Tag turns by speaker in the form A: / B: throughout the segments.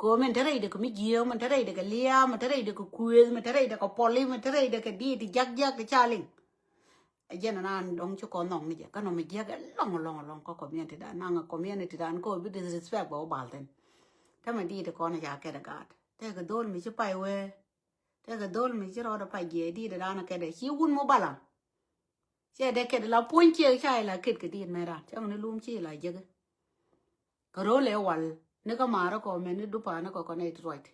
A: Ko men tere de ko mi gio men tere de ka lia men tere de ko quiz men tere de ko poli men tere de ka di jak ke chaling ajen nan dong chu ko nong ni ja ka no mi ja ga long ko community da nang community dan ko bi disrespect bo balten ta ma di de ko na ja ke da gat te ga dol mi chu pai we te ga dol mi chu ro da pai ge di da na ke de chi un mo balang che de ke de la pon che chai la kit ke di me ra cha ne lum chi la je ka ro le wal ne ka mara ko me ne du pa na ko ne right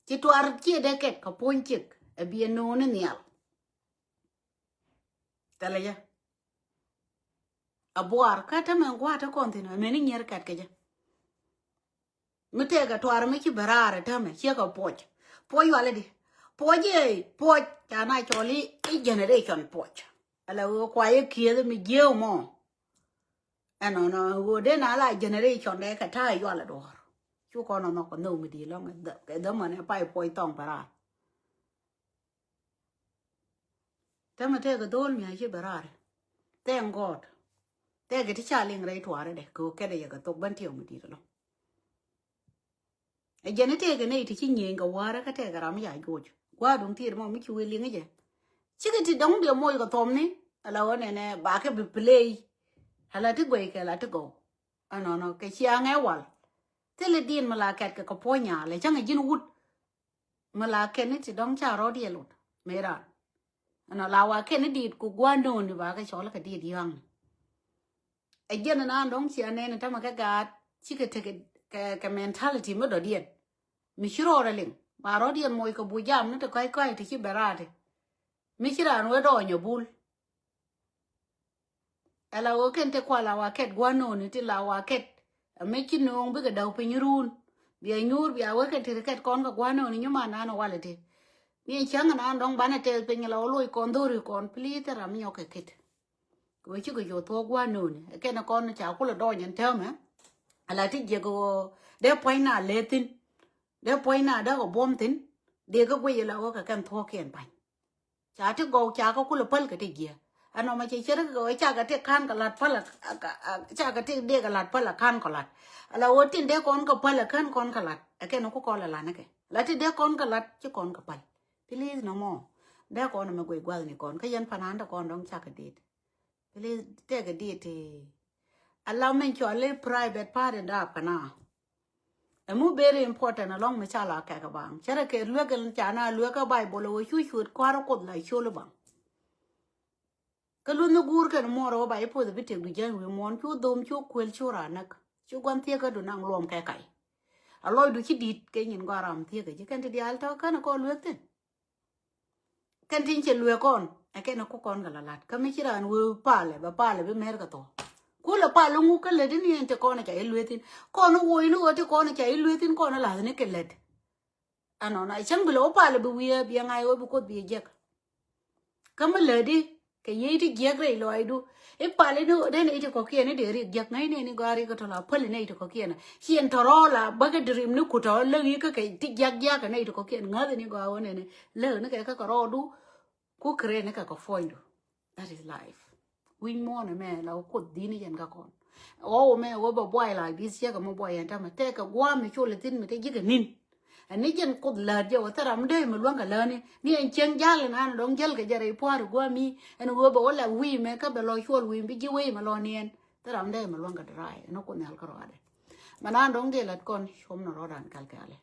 A: chi twar chi de ke ka pon chik e bi no ne nial tala ya abuar ka ta men gwa ta kontinu me ni nyer kat ke ja mete ga twar me ki barare ta me che ka poch poy wala di poje poch ta na choli i generation poch ala wo kwa ye kie mi je mo ano no wo de na la generation de ka ta yo la do chu ko no ko no mi di lo ke da man pa poy tong para ta mete ga dol mi a ki barare thank god te ga ti chaling rai tware de ko ke de ga to ban tiyo mi di lo e jene te ga ne ti chi nyen ga wara ka te ga ram ya goj kwa dong ti mo mi ki we linga je chi ga ti dong de mo ga tom ni ala wona ne ba ke bi play hala ti gwe ke la ti go ano no ke Ciang e wal te le din mala kat ka ko ponya le chang jin wut mala ke ni ti dong cha ro di lut me ra ano la wa ke ni di ku gwa no ni ba ka chola ka di yang e jene na dong chi ane ta ma ka ga chi ke te ke mentality mo do dien mi shiro ra ling ba ro dien moy ko bu jam ne te kai ti chi berate mi shira no do nyo bul ala wo ken te kwa la wa ket gwa no ni ti la wa ket me chi no bi ga daw pe nyurun bi nyur bi a wo ket te ket kon ga gwa no ni nyuma na no wala te ni Ciang na dong ba ne te pe nyalo loy kon do ri kon pli te ram yo ke ket ko chi ko yo to gwa no ni ke na kon cha ku la do nyen te me ala ti je go de point na letin de point na da go bom tin de ga gwe la go ka kan tho ken pa cha ti go cha ko ku la pal ka ti ge ano ma che chere go cha ka te kan ka lat pal cha ka te de ka lat pal kan ka lat ala wo tin de kon ka pal kan kon ka lat ke no ko ko la na ke la ti de kon ka lat chi kon ka pal please no mo de kon ma gwe gwal ni kon ka yan panan da kon dong cha ka dit please te ga dit allow men cho le private part da kana emu very important along me chala ka ka bang chere ke lwe ke chana lwe ka bible wo chu chu kwaro kod la chu lo bang ka lu no gur ke mo ro ba ipo de bite gu jan we mon chu dom chu kwel chu ra nak chu gwan tie ka du nang lom ka kai aloy du chi dit ke nyin garam tie ke kan ti al to kan ko lwe te kan tin che lwe kon ke no ko kon ga la lat ka mi chiran we pale ba pale be mer ka to kula pa lungu ka le ni ente ko na cha ilwetin ko no wo inu oti ko na cha ilwetin ko na la ne ke let ano na chang bilo pa le bu ye bi ngai wo bu ko bi je ka ma le di ke ye ti je gre lo ai du e pa le no de ne ti ko ke ne de ri je ngai ne ni gari ko to la pa le ne ti ko ke na hien to ro la ba ga dream ni ku to le yi ka ke ti je ka ne ti ko ke nga de ni go wo ne ne le ne ke ka ro du ku kre ne ka ko foindo that is life win mo na me la ko di ni yen ka kon o me wo bo boy la bi sia ka mo boy enta ma te ka gwa mi chole tin me te ji ka nin ani jen ko la je o tara mde me luanga la ni en chen jal na dong jel ka jare por gwa mi en wo bo la wi me ka be lo chol wi bi ji wi ma lo nien tara mde me luanga drai no ko nal ka rode mana dong de lat kon shom no rodan kal kale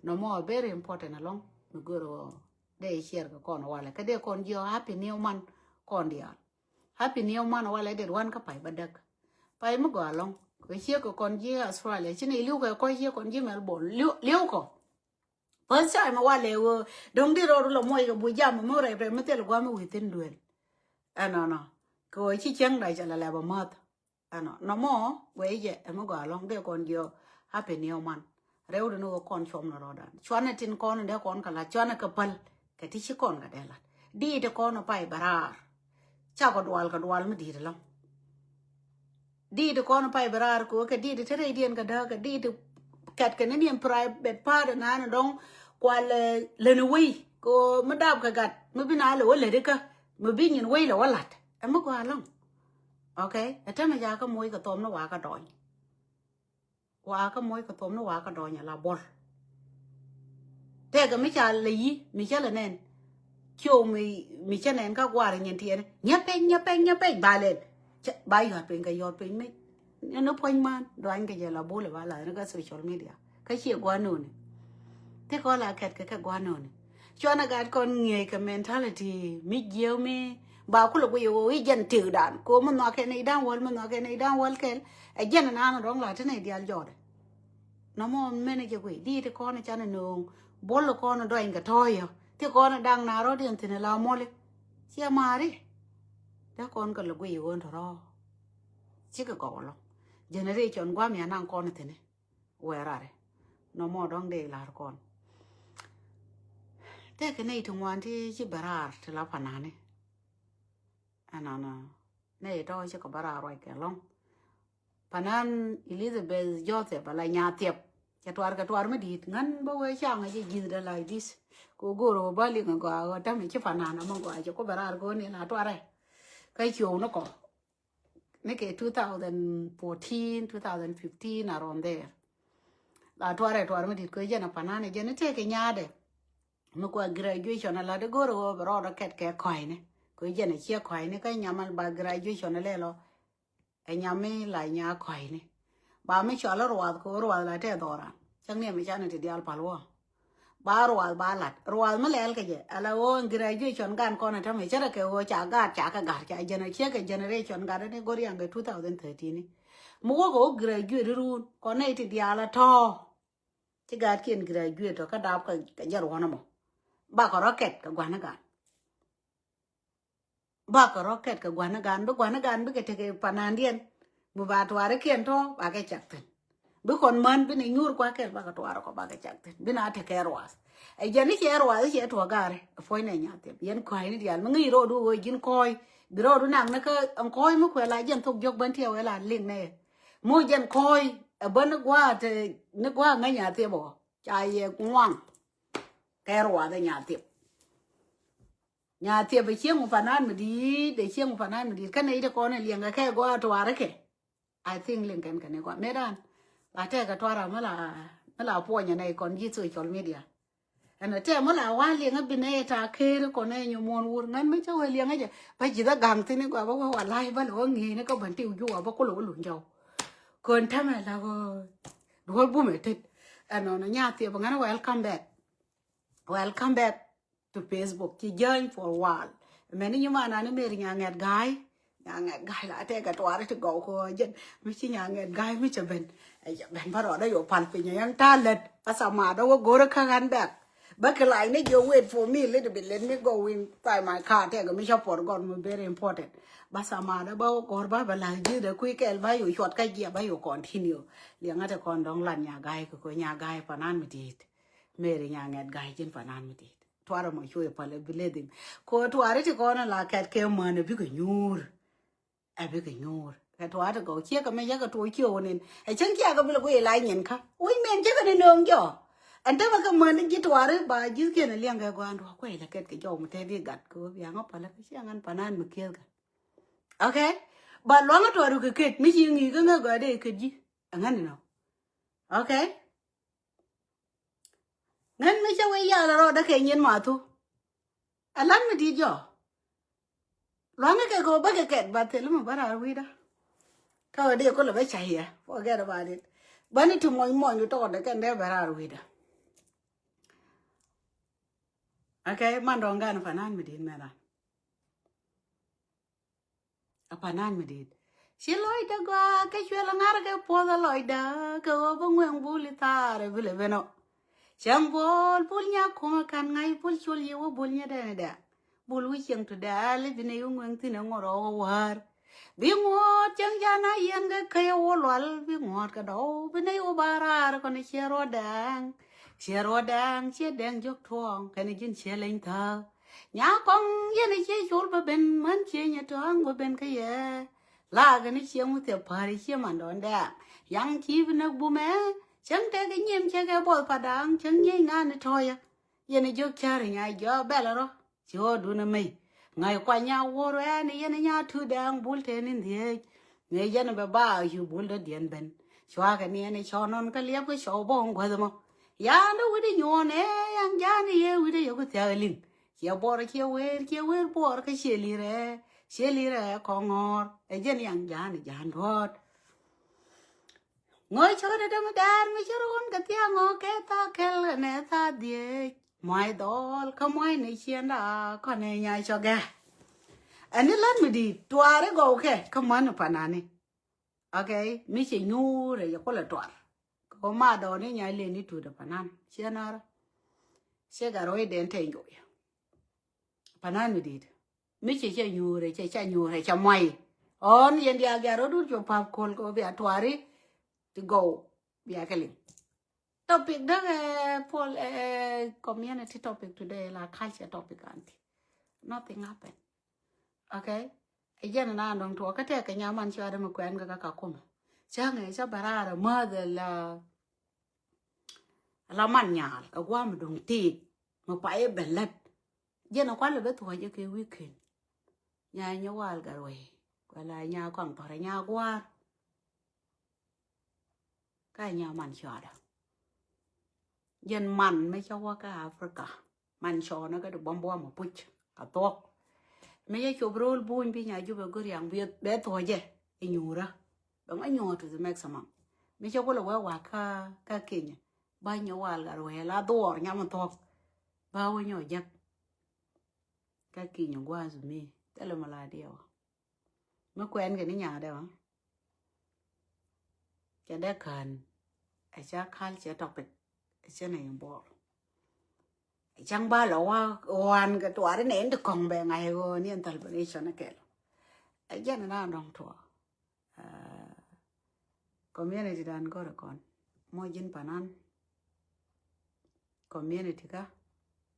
A: no more very important along me goro de share ka kon wala ka de kon jo happy new man kon dia happy new man wala de wan ka pai badak pai mo go along ko chia ko kon ji Australia chini liu ko chia kon ji Melbourne liu ko first time wala wo dong di ro lo moy ko bu jam mo re re metel gwa mo witin duel no ko chi Ciang dai chala la ba mat no mo we je mo go along de kon jo happy new man reu no kon chom no rodan chwana tin kon de kon kala chwana ka pal ka ti chi kon ga de la di de kon pai barar cha ko dwal mi di lo di de kon pai barar ko ka di de tere dien ka da ka di de kat ka ne private part na na dong kwa le no wi ko ma dab ka gat mi bina lo le de ka mi bi nyin wi lo walat mo ko along okay ata ma ja ka moy ka tom no wa ka doy wa ka moy ka tom no wa ka do nya la bol te ga mi cha le yi mi cha le nen kyo mi cha nen ka wa nyen tien nya pe ba le ba yo pe ga yo pe mi nó phanh man rồi anh cái giờ là bố là bà lại nó có social media cái chuyện quá nổi thế có là cái quá nổi cho nó gạt con người cái mentality mi nhiều mi bảo cô là cô yêu ý dân trừ đạn cô mà nói cái này đang quên mà nói cái này đang quên cái dân nó đóng lại thế này đi ăn giọt nó mà mình này cái đi thì con này cho nó nương bố là con nó đòi cái thôi à thế con nó đang nào đó thì nó làm mồi chia mà đi đó con cần là cô yêu hơn thôi chứ cái cỏ lắm generation qua mẹ nàng con thế này quẹt ra đấy nó mò đong để là con thế cái này thằng ngoan thì chỉ bà ra thì là phản án này anh nó này đó chỉ có bà ra rồi cái long phản án Elizabeth Joseph là nhà tiệp cái toar mới đi ngăn bao nhiêu Ciang cái gì đó là this cô goro ba liền có tao mình chỉ phản án mà gọi cho có bà ra con này là toar này cái chiều nó có make it 2014, 2015 around there. La tuare me dit ko jena panane jena te ke nyaade. Me ko graduation la de goro bro da ket ke koine. Ko jena che koine ka nyamal ba graduation le lo. E nyame la nya koine. Ba me chola ro la te dora. Chang ne me chana te dial palwa. Ba ba lat rual ma lel ke je ala o graduation gan ko na ta me chara ke o cha ka jena che ke generation ga ne gori ang 2013 ni mo go graduate ru ko ne ti dia la to ti ga kien graduate to ka dap ka jar wona mo ba ko rocket ka gwana gan bu gwana gan bu ke te ke panandien bu ba to are kien to ba ke chak bu kon man bi ni nyur kwa kel ba ka to ko ba ka chak bi na te ke roas ai jani ke roas ke to gare foi ne nya te yen ko ni dial ngi ro du go jin koi bi ro du nang na ka an koi mu ko la jen tok jok ban tiel la ling ne mu jen koi ban gwa te ne gwa nga nya te bo cha ye kwang ke roa de nya te be chieng fanan mi di de chieng fanan mi di kan ne de ko ne liang ka go to are ke I think ling kan ne ko medan la te ka to ra mala po nya nei kon ji social media ana te mala wa li nga bine ta ke ko ne nyu mon wur ngan me cha we li nga je ba ji da gang ti ni ko ba wa lai ba lo ngi ne ko ban ti ju ba ko lo lu njau kon ta ma la go do bu me te ana na nya ti ba ngana welcome back to Facebook ki join for a while me ni ma na ne me ri nya ngat gai la te ka to ara to go ko jen mi chi nya ngat gai mi cha ben ben ba ro da yo pan pe nya yang ta let asama da go ra ka gan back but like you wait for me a little bit. Let me go in by my car. Take a mission for God, very important. But some other about Gorba, but like you, the quick by you, short by you continue. Young at a condong lanya guy, Kukonya guy, Panan with it. Mary young at guy, Jin Panan with it. Twara my show, believing. Go to Arity corner like at Kelman, a big nur. A big nur. At water go, check a major to a cure in. A chunky I will go lying in car. We men chicken in long jaw. And then I come and get to worry by you can a younger go and walk away like a job with heavy gut go young up like a young and panan McKilga. Okay? But long to a kid, missing you can go a day could you? And then know. Okay? Then Miss away yell or the Kenyan Matu. I love me, did you? Long ago, back a cat, but tell him about our reader. Come a day, call a betcha here. Forget about it. Bunny to my morning, you thought I can never our reader. Okay, man don't gan panan me did mera. A panan me did. She loida go, casual and arga for the loida, go over when bullita, vileveno. Ciang bol, bullnya, come can I pull you, bullnya da. Bull wishing to da, live in a young thing or over. Being what young Jana younger kaya wall, being what got over, Beneo Bara, on a share or dang. Chia ro dang chia dang jok thuong cái này chính chia lên thơ nhá con với này chia chul ba bên man chia nhà thuong ba bên cái gì la cái này chia một tiểu phari chia màn đón đa yang chi bên nước bu mẹ chẳng thế cái nhiem chia cái bồi phá đang chẳng nhây ngan này thôi à với này jok chia rồi ngay gió bé là đó chiều đu nè mày ngày qua nhà vô rồi này nhà thu dang bul thế nên thế ngày giờ này ba yêu bul đó điện bên chua cái này cho non cái liếp cái show bông qua rồi ya nó với đi nhon yang ya này ye với đi có theo linh kia bỏ kia bỏ cái xe lì re con ngor ấy dân yang ya rồi ngồi cho nó đâm đàn ngồi cho nó cái tiếng ngó cái ta cái này ta đi mai đó không mai này chuyện đó con này nhai cho gà anh ấy lần mình đi tua đấy go okay không ăn được phần này okay mình chỉ nhu rồi có là tua có mà đó này nhai lên đi được phần ăn chuyện nào sẽ cả rồi đến thấy rồi phần ăn mình đi mình chỉ chơi nhu rồi chơi mày on yên đi agak rồi đút cho pap call có bị tua đấy to go bia kali topic đó Paul community topic today là culture topic anti nothing happen okay ajen na ndong to ka te ka nyaman cha da mu kwen ga ka kuma cha ngai cha barara mother la man nyal ka gwa mu dong ti mu pa e belet je na kwale be to je ke weekend nya nya wal garwe wala nya kwang to nya gwa cái nhà mình cho đó dân mình mới cho qua cái Africa mình cho nó cái được bom mà bút cả to mấy cái chụp roll buôn bây giờ chụp cái riêng biết bé tuổi chứ anh nhủ đó đúng anh nhủ thì maximum mấy cho có là qua cái kinh bao nhiêu qua là rồi là đua nhà mình to bao nhiêu giấc cái kinh qua rồi mi thế là mà là điều mới quen cái nhà đây hả cái đấy cần ai cha khal cha topic cha này bỏ chẳng ba là oan cái tuổi đấy nén được còn bề ngày rồi nên tal bên cho nó kẹt ai cha nó đồng thua community dan có được con mỗi dân panan community cả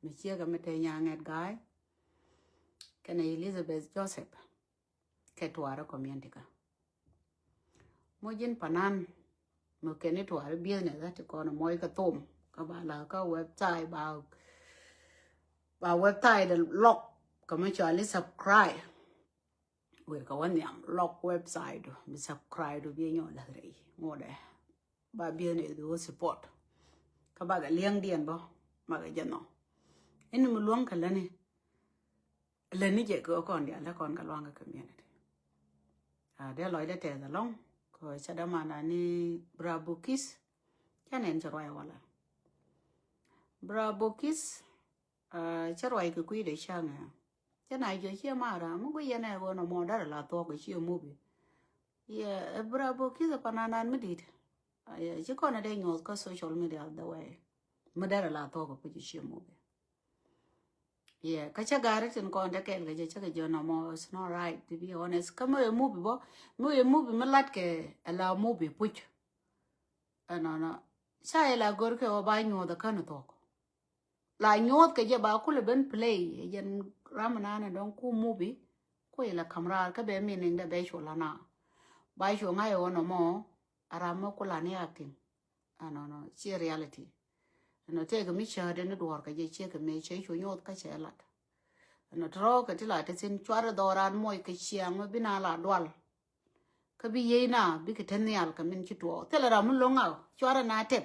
A: mình chia cái mấy nhà nghèo gái cái này Elizabeth Joseph cái tuổi đó community cả mỗi dân panan một cái này tuổi biên này ra thì còn mỗi cái tôm các bạn là các website vào website để log các bạn cho lấy subscribe với các bạn nhầm log website đó bị subscribe đó biên nhau là đấy ngồi đây và biên này đó support các bạn cái liên điền bao mà cái dân nó anh mình luôn cái lần này chỉ có còn để là còn cái loang cái community để nói để thế là long rồi sẽ đâm mà ni bravo kiss cho nên cho rồi wala bravo kiss cho rồi cái quý để sang à cái này cho chia mà ra muốn cái này vừa nó mò đó là to cái chia mua bị bravo kiss là panana mới đi chứ còn ở đây nhiều cái social media đó vậy mà đó là to cái chia mua bị cái chắc gà trên con đã kẹt cái chắc cái giờ nó mò it's not right to be honest cái mới mua bị bó mới mà lát cái là mua bị puch nó sai là gọi cái bài nhớ đó cái nó to là nhớ cái giờ bảo cô là bên play dân ramana này đông cô mua bị cô là camera cái bé mình đã bé chỗ là na bài chỗ ngay ở nó mò aram cô là này acting nó chỉ reality nó thế cái mixture đến nó đuổi cái gì cái mấy chế chủ nhốt cái chế lạt nó throw cái thứ lại thế xin chua đồ ran môi cái Cieng mà bina là đoal cái bị gì na bị cái thân này cái mình chỉ đuổi thế là làm nó lông ao chua na tết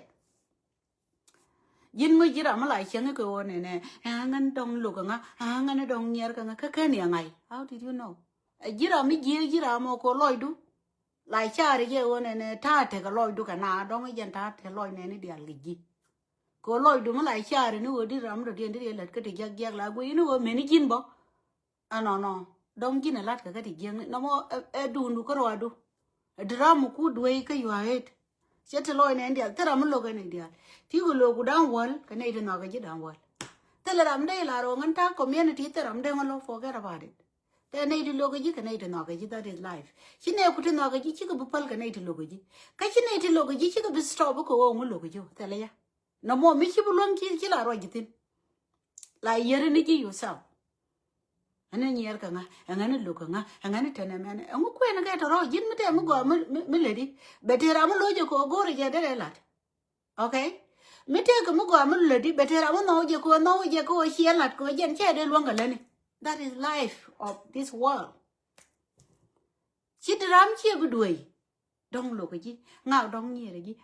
A: yin mới chỉ làm lại Cieng cái ô này nè ngăn đông lục ngăn đông nhэр cái này ngay how did you know chỉ làm mấy gì chỉ làm mà có lôi đu lại cha đi cái ô này nè ta thế cái lôi đu cái nào đông cái dân ta thế lôi này nó đi ăn cái gì cô lôi đúng lại cha rồi nó đi làm rồi đi lật cái thì giặc là quỷ nó mình đi chín bỏ nó đông chín là lát cái thì giang nó mo đun cái rồi đu drum cú đuôi cái you hết chết lôi này đi thế làm lôi cái này đi thì cái lôi của đang wall cái này thì nó cái gì đang wall thế là làm đây là rồi ngân ta community thế làm đây mà lo forget about it thế này thì lôi cái gì cái này thì nó cái gì that is life chỉ này cũng thì nó cái gì chỉ cái bupal cái này thì lôi cái này thì lôi cái gì chỉ cái stop cái ông lôi cái gì thế là ya nó mua mấy chiếc bún chỉ là rồi gì lại giờ này chỉ yourself anh ấy nhớ cái anh ấy lúc anh ấy thế này anh ấy quên cái đó rồi dính mấy cái mới lấy đi bây giờ làm lôi cho cô gọi ra đây là ok mấy cái mới gọi mới lấy đi bây giờ làm nói cho cô chia lạt cô dân chơi đây luôn cả lên that is life of this world chỉ làm chia với đuổi dong lo cái gì ngao dong nhỉ đấy gì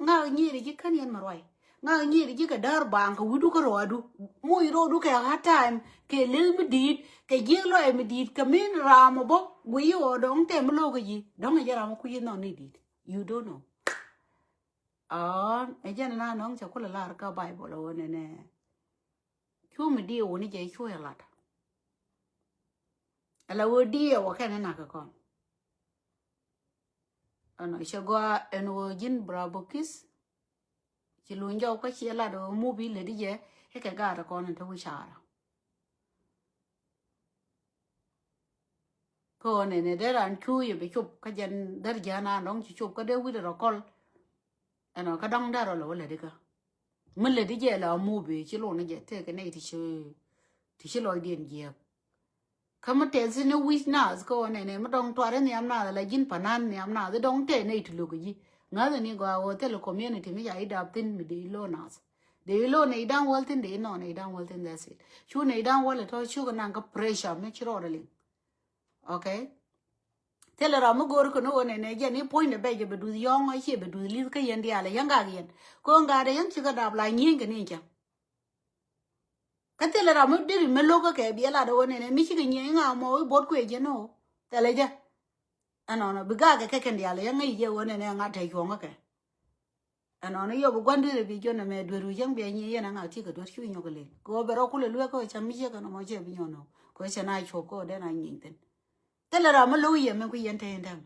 A: ngao nhỉ đấy gì khăn yên mà rồi ngao nhỉ đấy gì cái dar bang cái wudu cái rồi du mui ro du cái hard time cái lil mi dit cái gì lo em dit cái min ram bo gui o dong tem lo cái gì dong cái ram ku yin no ni dit you don't know ấy cho nên là nó chẳng có là cái bài bộ lo này nè chú mi đi o ni chơi chú ya lạt là o đi o cái này nào cái con anh sẽ qua anh o jin bravo kiss chỉ luôn cho cái chia là đồ mua bị lấy đi về cái gà đó con anh thôi xả con này để anh chui về chụp cái dân để giờ nào nó chỉ chụp cái đeo với đồ con anh cái đăng đó rồi lấy đi cả mình lấy đi về là mua bị chỉ luôn này thế cái này thì chỉ lôi điện về không mà thế xin nó witness con này mà đong toa đấy niệm nào là jin panan niệm nào thì đong thế này thì lúc cái gì ngã rồi ni go hotel community mi ya ida tin mi de lo nas de lo ne dan wal tin de no ne dan wal tin that's it chu ne dan wal to chu kan ka pressure me chiro dali okay tell ra mo gor ko no ne je ni point ne be je be du yong ai che be du li ka yen dia la yang ga yen ko nga de yang chi ka dab la nyin ke ni cha ka tell ra mo de me lo ka ke bi la do ne mi chi ke nyin nga mo bot kwe je no tell je ano biga ke ken dia le ngai je wona ne nga thai ko nga ke ano ne yo bu gwandu le bi jona me dweru yang be nyi yana nga ti ka do chu nyo ke le ko be ro ku le lu ko cha mi je ka no mo je bi nyono ko cha na cho ko de na nyin ten te le ra mo lu ye me ku yen te ndam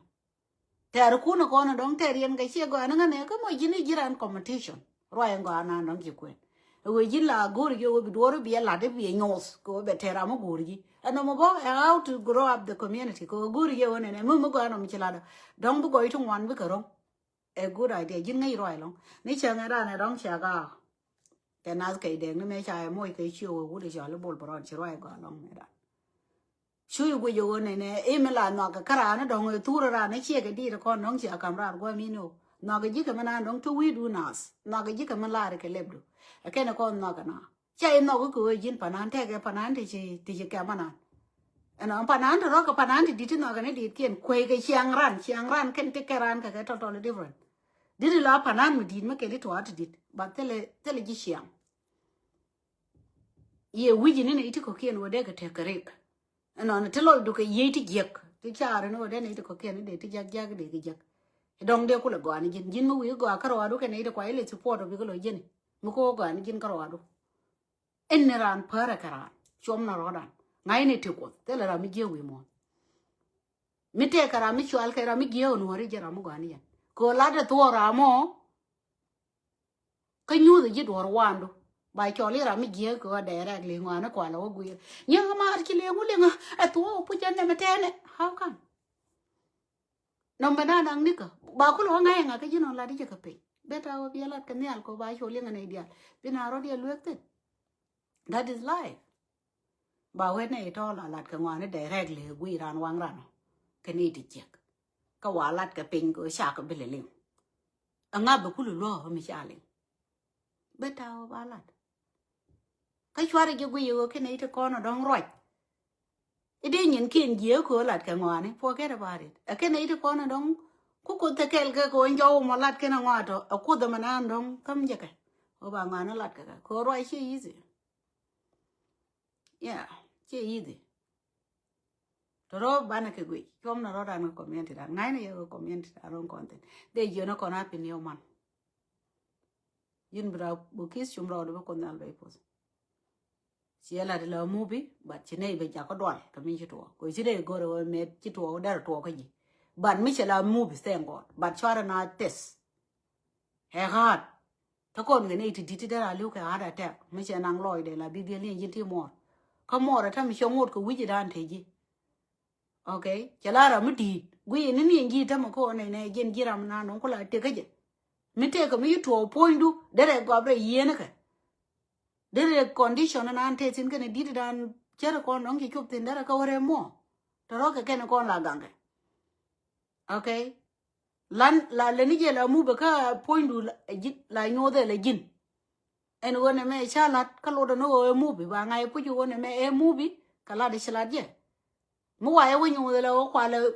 A: te ar ku no ko no dong te rien ga che go na ne ko mo jini jiran competition ro en go na no ki kwen we jin la gor yo bi do bi la de bi nyos ko be te ra mo gor ji ano mo bo how to grow up the community ko guri ye wona ne mo go ano mi chila dong bu go itu wan bu ko a good idea jin ngai roi long ni cha nga ra ne dong cha ga ke na ke de ne me cha mo ke chi o wu de cha le bol bron chi roi go long ne da shu yu go yo ne e me la no ka kara ne dong tu ra ne che ke di ko nong cha kam ra go mi no no ke ji ka ma dong tu wi du nas no ke ji ka ma la ke lebdu ke ne ko no ka na cha no ko jin panan te ke panan ti chi ka ma na anh panan to ka panan ti dit no ka ne dit kien kwe ke chiang ran ken te keran ka totally different dit la panan mi dit me ke dit wa dit ba tele ji chiang ye wiji ne iti ko kien wo de ka te kare anh te lo du ke ye ti jek ti chare no de ne iti ko kien de ti jak de ke jak dong de ku la go ani jin mu wi go ka ro du ke ne iti ko ile support bi ko lo jin mu ko go ani jin ka ro du en ran para karan chom na ro dan ngai ne te ko te la mi je wi mo mi te kara mi chwal kara mi ge on wori jara mo gani yan ko la de to ra mo ka nyu de ji do wandu ba choli ra mi ge ko de ra le ngwana kwa lo gu nya ma ar ki le ngu le nga a to pu jan ne mate ne how come no bana nang ni ka ba ko lo ngai nga ka ji no la di ka pe beta o bi la ka ne al ko ba choli nga ne dia bina ro dia luek that is life ba we ne to la lat ka ngwana de reg le gu ran wang ran cái này thì chết cái quả lát cái pin của xa cái bên liền anh ngáp bữa cuối lo không xa liền biết tao ba lát cái chua này cái quỷ cái này thì con nó đang rồi cái đi nhìn kiên dễ của lát cái ngoan này forget about it cái này thì con nó đang cô ta kêu cái cô anh dâu mà lát cái nó ngoan đó cô ta mà ăn đang cầm gì cái cô bà ngoan nó lát cái cô rồi chứ gì yeah chứ gì Toro bana ke gui kom na roda na community da ngai na yo community da ron content de yo no kona pin yo man yin bra bukis chum ro do ko nal bay pos si ala de la mubi ba chine be ja ko dol ka mi chito ko si de go ro me chito da to ko ji ban mi chala mubi sen go ba chara na test he hat ta kon ne ti ti da lu ka ada ta mi che nang loy de la bi bi li yin ti mo ka mo ra ta mi chongot ko wi ji dan te ji okay chalara muti gui ni ni ngi ta mo ko ne gen giram na no ko la te kaje mi te ko mi to pointu dere go abre yene ka dere condition na ante tin ke ne di dan chera ko no ngi chup tin dere ka ore mo to ro ke ne ko la gange okay lan la le ni je la mu ba ka pointu la nyo de le jin en wona me chalat ka lo do no mu bi ba ngai pu ju wona me e mu bi kala de chalat je mu wa ya wonyo la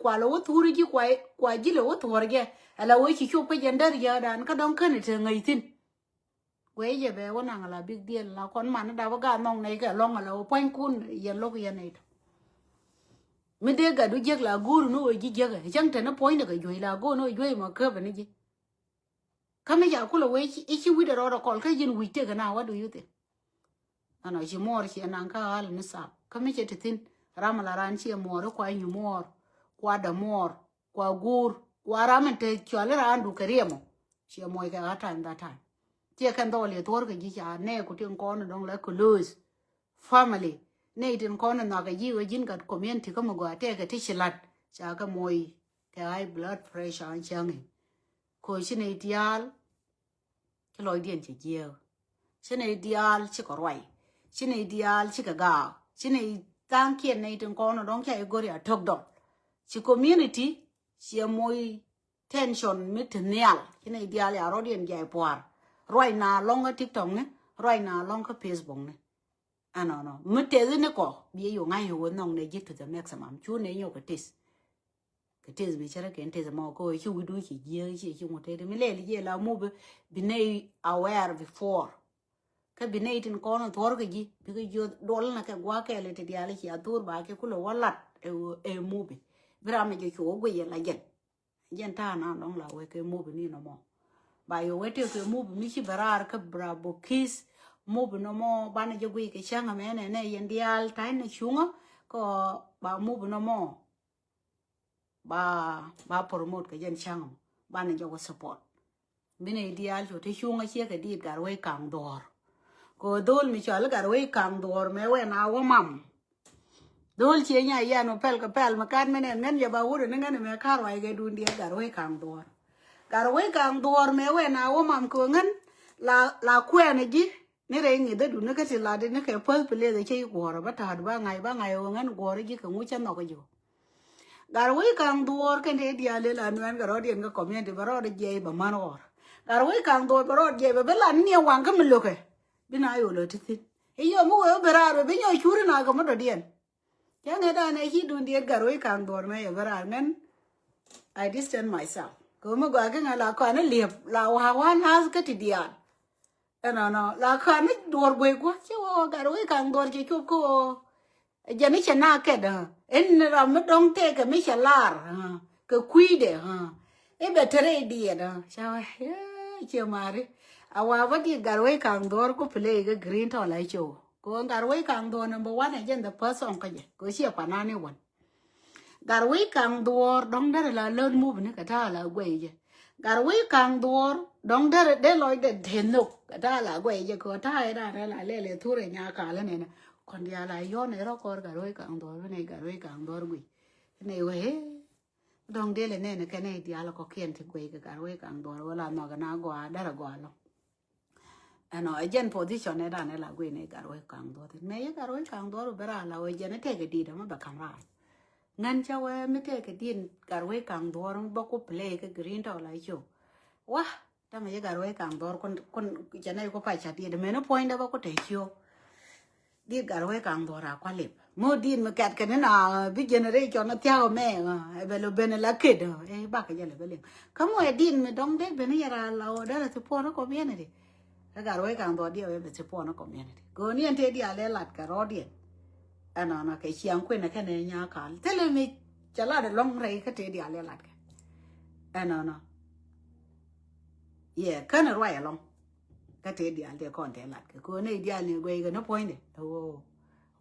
A: kwa la wo turi ji kwa ji la wo torge ala wo chi chop ka jandar ya dan ka don kan te ngai tin we je be wona ngala big deal la kon man da ga nong nei ka long la wo pon kun yen lo ya nei mi de ga du je la guru no ji je ga jang te na point ga joi la go no joi ma ka ba ni ji kama ya kula we chi wi da ro kol ka jin wi te ga na what do you think ana ji mor chi nan ka hal ni sa kama che te tin ramala ran chi mor kwa nyu mor kwa da mor kwa gur kwa ramen te chwale ran du kariemo chi mo ga ata nda ta che kan do le tor ga ji cha ne ku tin kon dong la ku lose family ne tin kon na ga ji we jin ga community ko mo ga te ga ti chilat cha ga moy te high blood pressure an chang ko chi ne dial ke loy dien chi je chi ne dial chi ko roi chi ne dial chi ka ga chi ne tang kien ne tin kon dong cha go ria tok dong chi community chi moy tension mit nial chi ne dial ya ro dien ja por right na long ka tiktok ne right na long ka facebook ne ano no mute ne ko bi yo ngai yo nong ne jit to the maximum chu ne yo ka tis bi chara ken tis mo ko chu wi du chi je chi mo te mi le je la mo bi ne aware before ka bi ne tin ko no tor ka ji bi ga jo dol na ka gwa ke le te dia le chi atur ba ke ku lo walat e mo bi bra me jo chu go ye la jen ta na dong la we ke mo bi ni no mo ba yo wete ke mu mi chi barar ka bravo kiss mu no mo bana je gui ke changa me ne yen dial tai ne chunga ko ba mu no mo ba promote ke yen changa bana je go support bine dial to te chunga che ke dit gar we kang dor ko dol mi chal gar we kang dor me we na wo mam dol che nya ya no pel ma kan me ne men ya ba wuro ne ngane me kar wa ge dun dia gar we kang dor gar we kang dor me we na wo mam ko ngan la kwe ne ji ne re ngi de du ne ka ti la de ne ke pol pele de che ko ra ba ta ba ngai wo ngan go re ji ko mu chen no ko jo gar we kang dor ke ne dia le la nwan gar odien ga comment ba ro de je ba man or gar we kang dor ba ro je ba la ni wan ka mi lo ke bina yo lo ti ti e yo mu we ba ra be nyo churi na ga mo do dien ya ne da ne hi dun dia gar we kang dor me ba ra ngan I distance myself ko mo ga ga la ko na liep la wa wan has ka ti dia no la ka ni dor gwe ko che wo ga ro ka dor che ko ko ja ni chana ke da en ra mo dong te ka mi chalar ka kui de e be tere dia da cha che mari awa ba di ga ro ka dor ko play ga green to la cho ko ga ro ka dor number 1 agent the person ka je ko che pa na ni won garwe kang dor dong dare la lon mu ne ka ta la gwe je garwe kang dor dong dare de loy de denok ka ta la gwe je ko ta da la le thure nya ka le ne kon dia la yo ne ro kor garwe kang dor ne garwe kang dor gwi ne we dong de le ne ke ne dia la ko kien ti gwe ga garwe kang dor wala no ga na gwa dara gwa lo ano agent position ne da ne la gwe ne garwe kang dor ne ye garwe kang dor bera la we je ne te ke di da ma ba kamra ngan cha we me te ke din garwe kang dor ba ko play ke green to la cho wa ta me garwe kang dor kon ja ne ko pa cha di de me no point da ba ko te cho di garwe kang dor a kwa lip mo din me kat ke na bi generation na tia me e be lo bene la kid e ba ke ja le be le kamo e din me dong de be ne ya la o da te po no ko viene di garwe kang dor di e be te po no ko viene di go ni ente di ale lat ka ro di ano na ke chiang kwen na ke ne nya ka tele mi chala de long rei ka te dia le lat ke ano no ye kan ro ya long ka te dia le kon te lat ke ko ne dia ne gwe ga no point de oh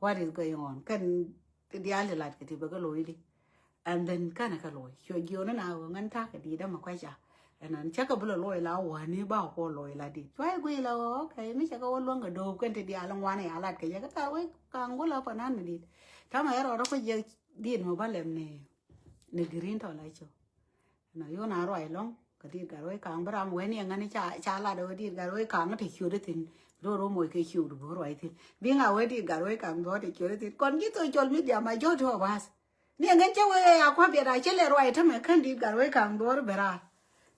A: what is going on kan te dia le lat ke ti ba ga loi di and then kan ka loi cho gyo na na ngan ta ke di da ma kwai cha anan cha ka bu loi la wa ni ba ko loi la di choi gwe la okay mi cha ka wo long ga do kan te dia long wa ne ya lat ke ya ka ta we kang go la pa nan di ta ma ro ko je din mo ba lem ne green to la cho na yo na ro ai long ka di ga ro kang bram we ne ngani cha la do di ga ro kang ti chu de tin ro mo ke chu do ro ai tin bi nga we di ga ro kang do ti chu de tin kon ji to chol mi dia ma jo to bas ne ngan cha we ya kwa bi ra che le ro ai ta me kan di ga ro kang do ro bera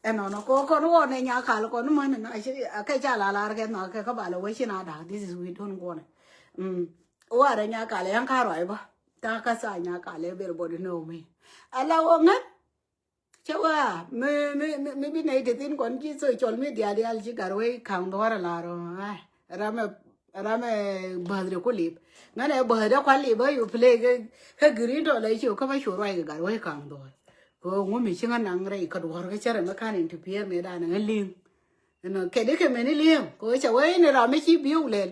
A: no ko no ne nya ka lo ko no ma na ka cha la ke no ka ba lo we chi na da this is we don't go ne wa ra nya ka le yang ka ro ai ba ta ka sa nya ka le everybody know me ala wonga chawa me bi nei de tin kon ki social media de al ji garwe khang dora la ro rame badre ko lip ngane badre ko lip yu play ka green to le chu ka ba chu roi ga garwe khang dor ko ngo mi chinga nang rei ka dor ga chere ma kan interfere me da na lim no ke de ke me ni lim ko chawa ne ra me chi biu le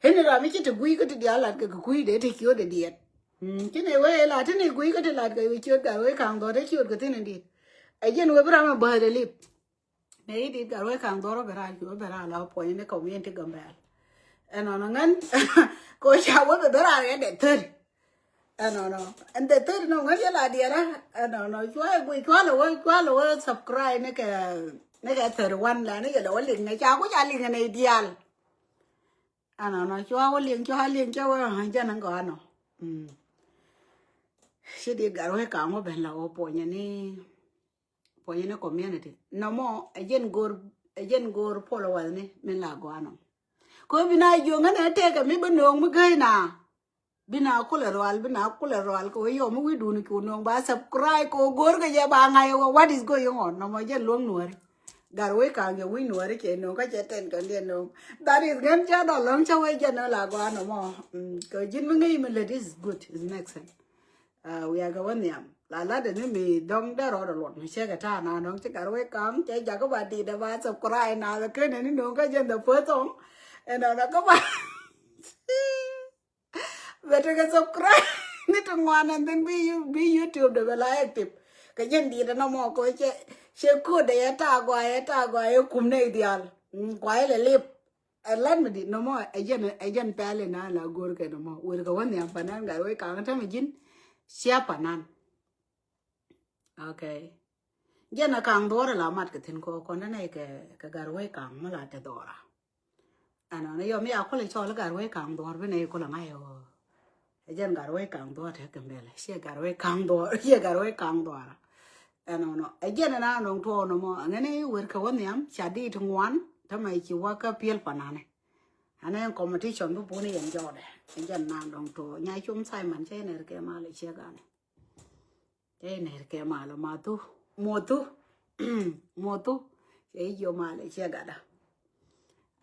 A: he ne ra me chi te gui ko te dia la ka gui de te kyo de diet cái này vậy là thế này quý cái là cái chuyện cả với càng đó đấy chuyện cái thế này đi ấy dân với bữa mà bơi để lip này đi cả với càng đó rồi bữa ra là point này comment thì cầm bèn nó ngắn cô cháu với bữa ra cái để thưa nó anh để thưa nó ngắn là đi đó nó quá là subscribe này cái third one là này cái đó liền này cháu có cha liền cái này đi nó cho liền cho hai chân nó có nó she did garwe ka mo ben la o ponya ni community no mo ajen gor polo wal ni men la go ano ko bina yo ngane te ka mi benong mi gai na bina kula roal ko yo mo wi dun ku no ba subscribe ko gor ga ya ba ngai what is going on no mo jen luong nuor garwe ka yo wi nuor ke no ka che ten kan den no that is gan cha do long cha we jen la go ano mo ko jin mi ngai mi le this is good is next sense we are going there la de ni mi dong da ro lot mi che ga ta na dong che gar we kang che ja ko ba ti da ba subscribe na la ke ni no ka jen the first song and na ko ba better get subscribe ni to ngwan and then be YouTube de la active ka jen di da no mo ko che ko de ya ta gwa e kum ne ideal kwa le lip lan mi di no mo ajen pale na la gor ke no mo we ga wan ya panan gar we kang ta mi jin siapa nan okay jana kang dora la mat ke tin ko kon na ke garwe kang ma la te dora ana yo mi a ko le cho la garwe kang dor be ne ko la ngai o jan garwe kang dor te ke mele sia garwe kang dor ana no jana na no to no mo ngene wer ka won yam cha di thungwan ta mai chi wa ka piel panane ana competition bu bu ni yan jo de jan na dong to nyai chum sai man che ne ke ma le che ga che ne ke ma lo ma tu mo tu che yo ma le che ga da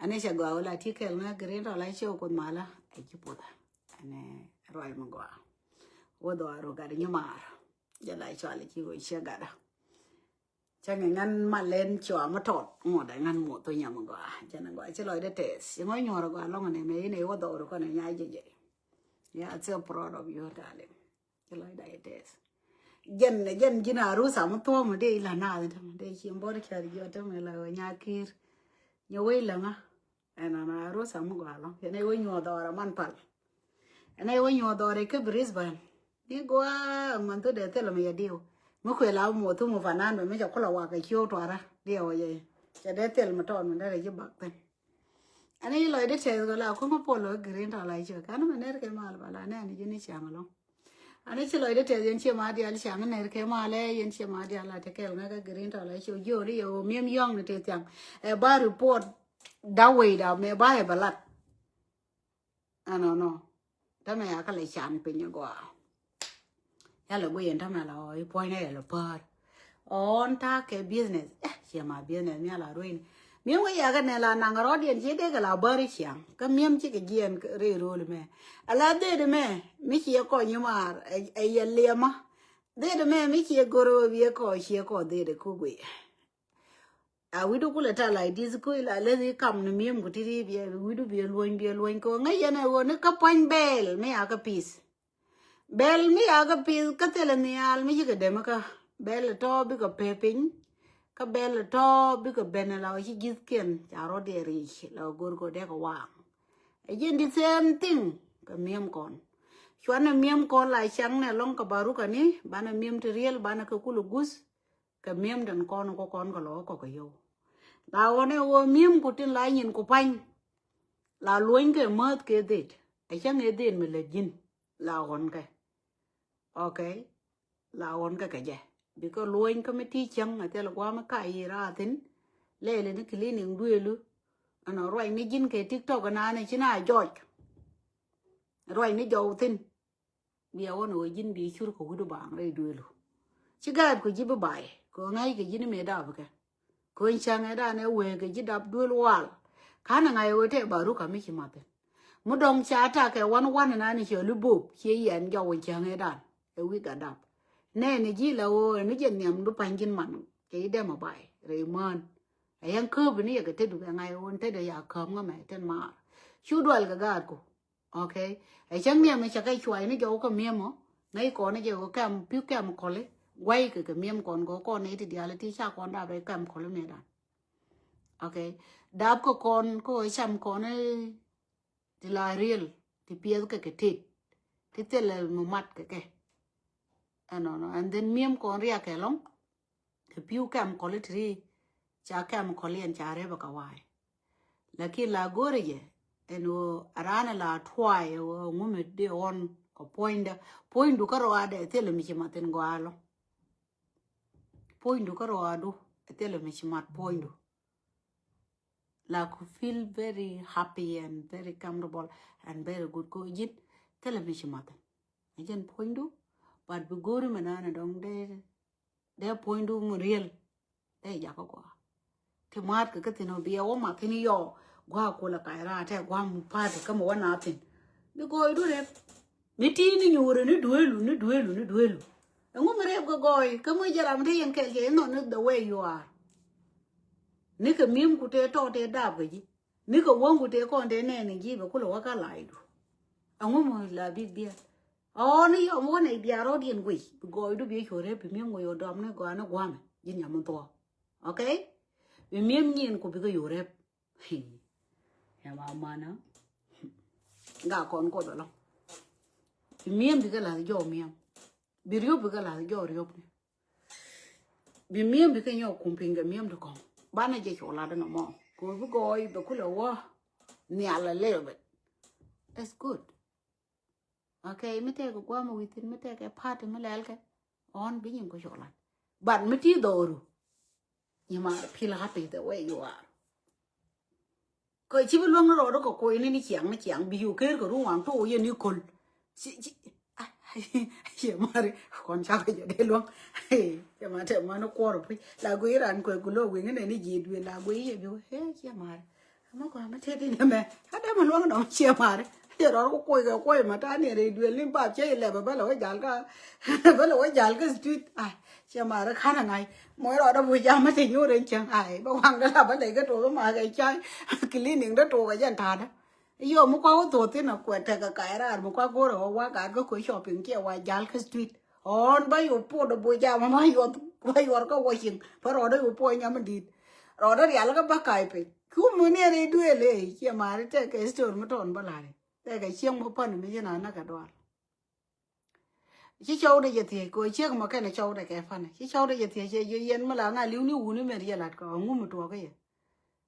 A: ane che ga la ti ke na green ro la che ko ma la e chi pu da ane roi mo ga wo do ro ga ni ma ja la cho le chi wo che ga da cha ngan ma len cho ma tot ngo da ngan mo to nya mo ga cha na ga che loi de tes ngo nyo ro ga lo ne me ne wo do ro ko ne nya je yeah so proud of you darling che loi da tes jen jina ru sa mo to mo de la na de chi mbo de cha yo to me la nya kir nyo we la nga na ru sa mo ga lo ne wo nyo do ra man pal ne wo nyo do re ke Brisbane di go man to de te lo me ya dio mo khwe la mo tu mo fanan me ja ko la wa ka chio to ra dio ye cha de tel ma ton me de je bak ten ani lo de che go la ko mo polo green ta la che kan me ne ke mal bala ne ani je ni chang lo ani che lo de te yen che ma dia li chang ne ke ma le yen che ma dia la te ke na ka green ta la che yo ri yo miem yong ne te chang e ba report da we da me ba e balat ano no ta me ya ka le chan pe ni go ya lo yen ta ma la oi point ne lo par on ta ke business che ma business me la ruin miếng cái gì cái này là nàng ở điện chế đấy cái là bơ đi Ciang cái miếng chỉ cái gì rồi rồi mẹ là đấy mẹ mấy chị có nhiều mà ai liêm á đấy mẹ mấy chị có rồi việc có chị có đấy để cô quỷ we do kula ta lại đi cô là lấy gì cầm nó miếng của đi bia we do bia luôn cô ngay giờ này वो nó cái point bell mấy cái piece bell mấy cái piece cái tên là nial mấy cái dem cái bell to bị cái pepin ka bel to bi ka ben la chi gisken charo de ri la gor ko de ko wa again the same thing ka miem kon chwana miem kon la chang ne long ka baru ka ni bana miem te real bana ka kulu gus ka miem dan kon ko lo ko yo la wone wo miem ko tin la nyin ko pan la luin ke mat ke det a chang e den me le jin la won ka okay la won ka ja because loin committee Ciang ate lo kwa ma kai ra tin le ni cleaning duelu ana roi ni jin ke TikTok na ne china George roi ni jo tin bia won o jin bi chur ko gudu bang re duelu ci gaab ko jibu bay ko ngai ke jini me da buke ko Ciang da ne we ke jidab duel wal kana ngai wote baru ka mi mate mu dong cha ta ke wan na ni che lu bu che yen jo Ciang da e wi ga dab ne ni ji la o ni jen nyam du panjin man ke de ma bay re man ayan ko bi ni ke te du ngai won te de ya kam nga me ten ma chu dwal ga gar ko okay ai Ciang mi me cha kai chwai ni jo ko mi mo nai ko ni jo kam pi kam ko le quay cái miếng con ấy thì dia là thì cha con đạp đấy cầm con luôn này đã ok đạp của con cô ấy chăm con ấy thì là real thì bia cái thịt thì tên là một mặt cái nó and then miếng con ria cái lông thì piu cầm con thì cha cầm con liền cha đấy baka wai lakini la gore je eno arana la twai ngume de on ko point du karo ade tele mi chimaten go alo point du karo adu tele mi chimat point du la ko feel very happy and very comfortable and very good ko jit tele mi chimaten ejen point du but bu gore manana dong de point du mo real de ja ko thì mát cái tin nó bia ôm mà thì ni yo qua cô là cái ra thế qua một phát thì cái một nào tin đi coi đuôi đẹp mi ti ni nhure ni đuôi ông mà đẹp cái coi cái mới giờ làm thế yang cái nó the way you are ni cái miếng của thế to thế đáp cái gì ni cái uống của thế con thế này này gì mà cô là cái lại đủ ông mà là biết bia ni ông cái này bia rồi điên quỷ coi đuôi bia chore bị miếng ngồi ở đầm này qua nó qua mà gì nhà mình to ok vì miếng nhìn của cái yore em mà nó gà con có đó vì miếng cái là do miếng bị riêu cái là do riêu vì miếng cái nhau cùng pin cái miếng được không bán này chỉ chỗ là đó mà cô cứ coi bà cứ là quá nhà là little bit that's good ok mấy thế của qua mà uy tín mấy thế cái part mới lấy cái on bị những cái chỗ là bạn mới tí đồ rồi nhưng mà feel happy the way you are coi chỉ biết luôn nó rồi đó có coi nên đi Ciang bị hiểu cái đúng không tôi yên như con chị mà đấy con cháu cái gì luôn chị mà nó qua rồi là quý rằng coi cái lô quý cái này nó gì vậy là quý vậy rồi hết chị mà nó còn nó thế đi nè mẹ hết đấy mà luôn nó chị mà đấy giờ đó có coi mà ta này đi lên ba chơi là bà là cái dal cái street chị mà nó khá là ngày mỗi đó vui ra mới thì nhớ đến Ciang bao hoàng đó là vấn đề cái đồ mà cái chơi cái lý niệm đó đồ cái dân thà đó yêu một qua tổ tiên nó quẹt cái ra một qua cô rồi qua cái shopping kia qua dal cái street on bay ở phố đó vui ra mà bay ở cái quay chừng phải rồi đó ở phố nhà mình đi rồi đó là cái bác cái phải cứ muốn nghe đi đuổiเลยchị mà cái store mà tròn bao lại cái Ciang một phần mới như nó cái đó chỉ châu đây giờ thì cô Ciang mà cái này châu đây cái phần này chỉ châu đây giờ thì chỉ yên mà là ngay liu liu nữa mà đi là có ngu một tua cái gì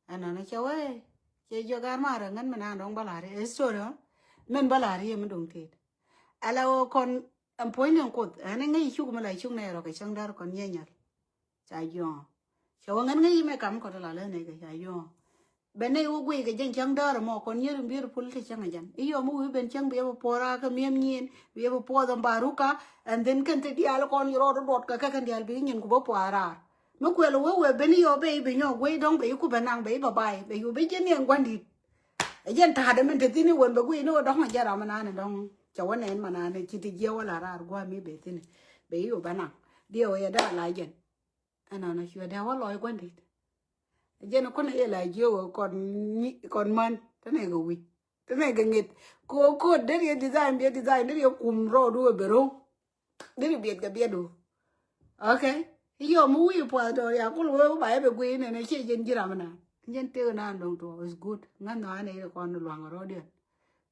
A: anh nói châu ấy chỉ cho cái mà rồi ngân mà nàng đóng bao lại đấy rồi đó mình bao lại thì mình đồng tiền alo con em phối nhau cột anh ngay chú mà lại chú này rồi cái Ciang đó còn nhẹ nhàng chạy vô châu ngân ngay mà cầm còn là lên này cái chạy vô bên này u quỳ cái Ciang đó mà còn nhớ được beautiful thì Ciang này iyo mu bên Ciang bị pora cái miếng nhìn bị po dòng baruka and then kan te dial con yo ro ka kan dial bi nhìn của pora nó quên là we bên iyo be bị nhau quỳ đông bị của bên nàng bị bà bài bị yêu bị trên niên quan đi dân thà để mình tin quên bà quỳ nó đó mà ra làm mà nè đông cháu anh em mà nè chỉ thì gieo là ra qua mi bị tin bị yêu bên nàng điều ấy đó là dân anh nói chuyện đeo lòi quan đi dân nó có này là gieo còn man thế này cái thế này cái nghịch cô đấy là design đấy là cùng rồi đuôi bể rô đấy là biệt cái biệt đồ ok giờ mua gì qua rồi à có lối bài về quê này chơi dân chỉ làm nào dân tiêu nan đồng to is good ngăn nói này là con loang rồi đi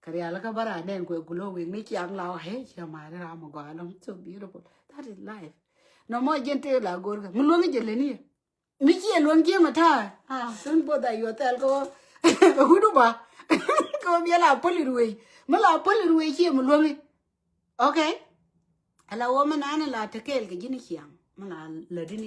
A: cái là cái bara đen của cô lối này Ciang lao hết chứ mà ra mà gọi nó so beautiful that is life nó mà dân tiêu là good mình luôn cái gì lên đi mình chỉ luôn kia mà thôi don't bother yourself cô cô đâu bà cô biết là poli ruồi mà là poli ruồi chi mà luôn đi ok là ô mà nãy là thế cái gì Ciang mà là đi